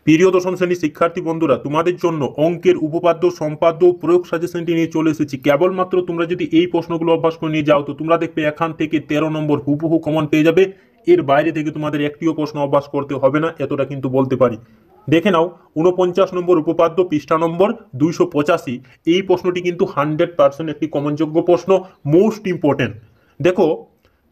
প্রিয় দশম শ্রেণীর শিক্ষার্থী বন্ধুরা, তোমাদের জন্য অঙ্কের উপপাদ্য, সম্পাদ্য ও প্রয়োগ সাজেশনটি নিয়ে চলে এসেছি। কেবলমাত্র তোমরা যদি এই প্রশ্নগুলো অভ্যাস করে নিয়ে যাও তো তোমরা দেখবে এখান থেকে 13 নম্বর হুবহু কমন পেয়ে যাবে। এর বাইরে থেকে তোমাদের একটিও প্রশ্ন অভ্যাস করতে হবে না, এতটা কিন্তু বলতে পারি। দেখে নাও 49 নম্বর উপপাদ্য, পৃষ্ঠা নম্বর 285। এই প্রশ্নটি কিন্তু 100% একটি কমনযোগ্য প্রশ্ন, মোস্ট ইম্পর্টেন্ট। দেখো,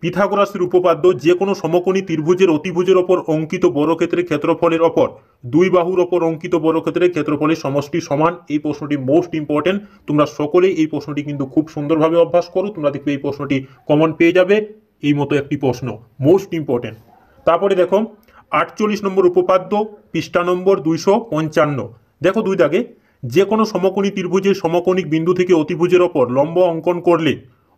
পিথাগোরাসের উপপাদ্য, যে কোনো সমকোণী ত্রিভুজের অতিভুজের ওপর অঙ্কিত বর্গক্ষেত্রের ক্ষেত্রফলের ওপর দুই বাহুর ওপর অঙ্কিত বর্গক্ষেত্রের ক্ষেত্রফলের সমষ্টি সমান। এই প্রশ্নটি মোস্ট ইম্পর্টেন্ট। তোমরা সকলেই এই প্রশ্নটি কিন্তু খুব সুন্দরভাবে অভ্যাস করো, তোমরা দেখবে এই প্রশ্নটি কমন পেয়ে যাবে। এই মতো একটি প্রশ্ন, মোস্ট ইম্পর্টেন্ট। তারপরে দেখো 48 নম্বর উপপাদ্য, পৃষ্ঠা নম্বর 255। দেখো দুই দাগে, যে কোনো সমকোণী ত্রিভুজের সমকোণিক বিন্দু থেকে অতিভুজের ওপর লম্ব অঙ্কন করলে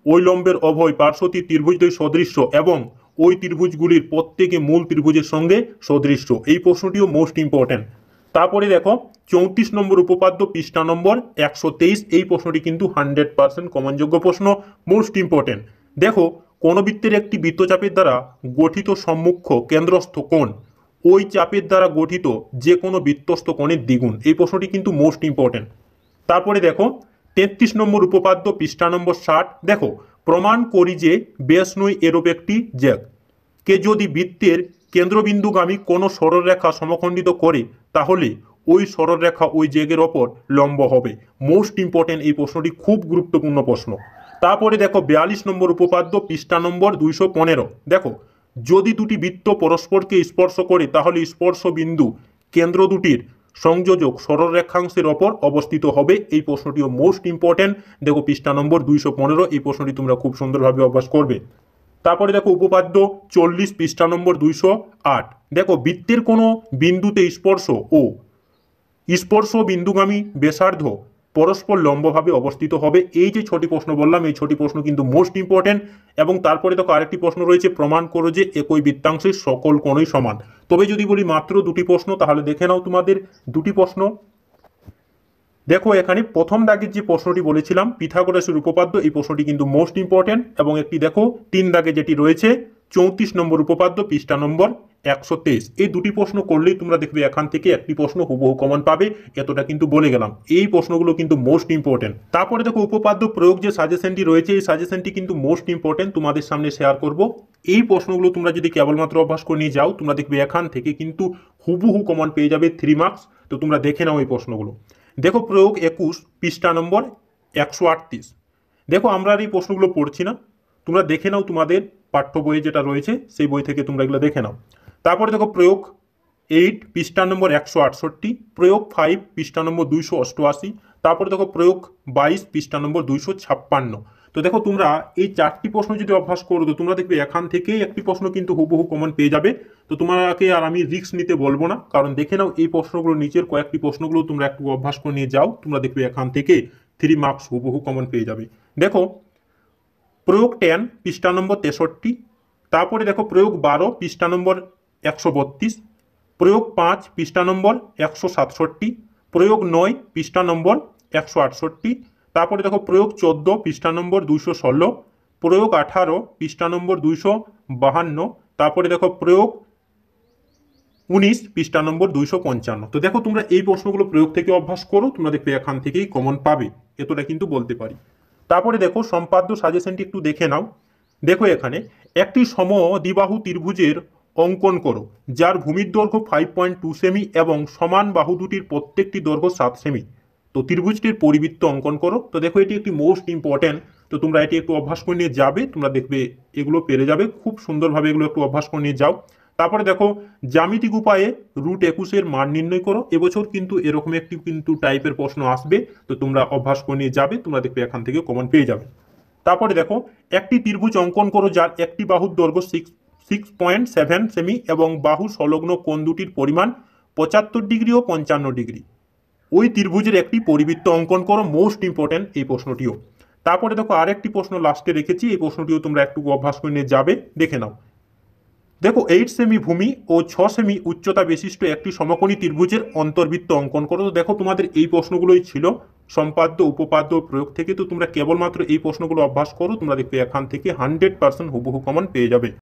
ওই লম্বের অভয় পার্শ্বটি ত্রিভুজদ্বয় সদৃশ্য এবং ওই ত্রিভুজগুলির প্রত্যেকে মূল ত্রিভুজের সঙ্গে সদৃশ্য। এই প্রশ্নটিও মোস্ট ইম্পর্টেন্ট। তারপরে দেখো 34 নম্বর উপপাদ্য, পৃষ্ঠা নম্বর 123। এই প্রশ্নটি কিন্তু 100% কমনযোগ্য প্রশ্ন, মোস্ট ইম্পর্টেন্ট। দেখো, কোন বৃত্তের একটি বৃত্তচাপের দ্বারা গঠিত সম্মুখ কেন্দ্রস্থ কোণ ওই চাপের দ্বারা গঠিত যে কোনো বৃত্তস্থ কোণের দ্বিগুণ। এই প্রশ্নটি কিন্তু মোস্ট ইম্পর্টেন্ট। তারপরে দেখো 33 নম্বর উপপাদ্য, পৃষ্ঠা নম্বর 60। দেখো, প্রমাণ করি যে ব্যাস নয় এরূপ একটি জ্যাক কে যদি বৃত্তের কেন্দ্রবিন্দুগামী কোনো সরলরেখা সমখণ্ডিত করে তাহলে ওই সরলরেখা ওই জ্যাকের ওপর লম্ব হবে। মোস্ট ইম্পর্টেন্ট, এই প্রশ্নটি খুব গুরুত্বপূর্ণ প্রশ্ন। তারপরে দেখো 42 নম্বর উপপাদ্য, পৃষ্ঠা নম্বর 215। দেখো, যদি দুটি বৃত্ত পরস্পরকে স্পর্শ করে তাহলে স্পর্শ বিন্দু কেন্দ্র দুটির সংযোজক সরলরেখাংশের ওপর অবস্থিত হবে। এই প্রশ্নটিও মোস্ট ইম্পর্টেন্ট। দেখো পৃষ্ঠা নম্বর 215, এই প্রশ্নটি তোমরা খুব সুন্দরভাবে অভ্যাস করবে। তারপরে দেখো উপপাদ্য 40, পৃষ্ঠা নম্বর 208। দেখো, বৃত্তের কোনো বিন্দুতে স্পর্শ ও স্পর্শ বিন্দুগামী ব্যাসার্ধ পরস্পর লম্বভাবে অবস্থিত হবে। এই যে 6টি প্রশ্ন বললাম, এই 6টি প্রশ্ন কিন্তু মোস্ট ইম্পর্টেন্ট। এবং তারপরে দেখো আরেকটি প্রশ্ন রয়েছে, প্রমাণ করো যে একই বৃত্তাংশের সকল কোণই সমান। তবে যদি বলি মাত্র 2টি প্রশ্ন, তাহলে দেখে নাও তোমাদের 2টি প্রশ্ন। দেখো, এখানে প্রথম দাগের যে প্রশ্নটি বলেছিলাম পিথাগোরাসের উপপাদ্য, এই প্রশ্নটি কিন্তু মোস্ট ইম্পর্টেন্ট। এবং একটি দেখো 3 দাগে যেটি রয়েছে 34 নম্বর উপপাদ্য, পৃষ্ঠা নম্বর 123। এই 2টি প্রশ্ন করলেই তোমরা দেখবে এখান থেকে একটি প্রশ্ন হুবহু কমন পাবে, এতটা কিন্তু বলে গেলাম। এই প্রশ্নগুলো কিন্তু মোস্ট ইম্পর্টেন্ট। তারপরে দেখো উপপাদ্য প্রয়োগ যে সাজেশনটি রয়েছে, এই সাজেশনটি কিন্তু মোস্ট ইম্পর্টেন্ট, তোমাদের সামনে শেয়ার করব। এই প্রশ্নগুলো তোমরা যদি কেবলমাত্র অভ্যাস করে নিয়ে যাও, তোমরা দেখবে এখান থেকে কিন্তু হুবহু কমন পেয়ে যাবে 3 মার্কস। তো তোমরা দেখে নাও এই প্রশ্নগুলো। দেখো প্রয়োগ 21, পৃষ্ঠা নম্বর 138। দেখো, আমরা আর এই প্রশ্নগুলো পড়ছি না, তোমরা দেখে নাও তোমাদের পাঠ্য বইয়ে যেটা রয়েছে সেই বই থেকে তোমরা এগুলো দেখে নাও। তারপরে দেখো প্রয়োগ 8, পৃষ্ঠা নম্বর 168, প্রয়োগ 5, পৃষ্ঠা নম্বর 288। তারপরে দেখো প্রয়োগ 22, পৃষ্ঠা নম্বর 256। তো দেখো, তোমরা এই 4টি প্রশ্ন যদি অভ্যাস করো তো তোমরা দেখবে এখান থেকেই একটি প্রশ্ন কিন্তু হুবহু কমন পেয়ে যাবে। তো তোমাকে আর আমি রিস্ক নিতে বলবো না, কারণ দেখে নাও এই প্রশ্নগুলো, নিচের কয়েকটি প্রশ্নগুলো তোমরা একটু অভ্যাস করে নিয়ে যাও, তোমরা দেখবে এখান থেকে 3 মার্কস হুবহু কমন পেয়ে যাবে। দেখো প্রয়োগ 10, পৃষ্ঠা নম্বর 63। তারপরে দেখো প্রয়োগ 12, পৃষ্ঠা নম্বর 132। প্রয়োগ 5, পৃষ্ঠা নম্বর 167। প্রয়োগ 9, পৃষ্ঠা নম্বর 168। তারপরে দেখো প্রয়োগ 14, পৃষ্ঠা নম্বর 216। প্রয়োগ 18, পৃষ্ঠা নম্বর 252। তারপরে দেখো প্রয়োগ 19, পৃষ্ঠা নম্বর 255। তো দেখো, তোমরা এই প্রশ্নগুলো প্রয়োগ থেকে অভ্যাস করো, তোমরা দেখবে এখান থেকেই কমন পাবে, এতটা কিন্তু বলতে পারি। তারপরে দেখো সম্পাদ্য সাজেশনটি একটু দেখে নাও। দেখো, এখানে একটি সমদ্বিবাহু ত্রিভুজের অঙ্কন করো যার ভূমির দৈর্ঘ্য 5.2 সেমি এবং সমান বাহু দুটির প্রত্যেকটি দৈর্ঘ্য 7 সেমি। তো ত্রিভুজটির পরিবৃত্ত অঙ্কন করো। তো দেখো, এটি একটি মোস্ট ইম্পর্টেন্ট। তো তোমরা এটি একটু অভ্যাস করে নিয়ে যাবে, তোমরা দেখবে এগুলো পেরে যাবে খুব সুন্দরভাবে, এগুলো একটু অভ্যাস করে নিয়ে যাও। তারপরে দেখো জ্যামিতিক উপায়ে √21 মান নির্ণয় করো। এবছর কিন্তু এরকম একটি কিন্তু টাইপের প্রশ্ন আসবে, তো তোমরা অভ্যাস করে নিয়ে যাবে, তোমরা দেখবে এখান থেকে কমন পেয়ে যাবে। তারপরে দেখো একটি ত্রিভুজ অঙ্কন করো যার একটি বাহুর দৈর্ঘ্য 6.7 সেমি এবং বাহু সংলগ্ন কোণ দুটির পরিমাণ 75 ডিগ্রি ও 55 ডিগ্রি। ওই ত্রিভুজের একটি পরিবৃত্ত অঙ্কন করো। মোস্ট ইম্পর্টেন্ট এই প্রশ্নটিও। তারপরে দেখো আরেকটি প্রশ্ন লাস্টে রেখেছি, এই প্রশ্নটিও তোমরা একটু অভ্যাস করে নিয়ে যাবে, দেখে নাও। দেখো 8 সেমি ভূমি ও 6 সেমি উচ্চতা বিশিষ্ট একটি সমকোণী ত্রিভুজের অন্তর্বৃত্ত অঙ্কন করো। তো দেখো, তোমাদের এই প্রশ্নগুলোই ছিল সম্পাদ্য, উপপাদ্য, প্রয়োগ থেকে। তো তোমরা কেবলমাত্র এই প্রশ্নগুলো অভ্যাস করো, তোমরা দেখবে এখান থেকে 100% হুবহু কমন পেয়ে যাবে।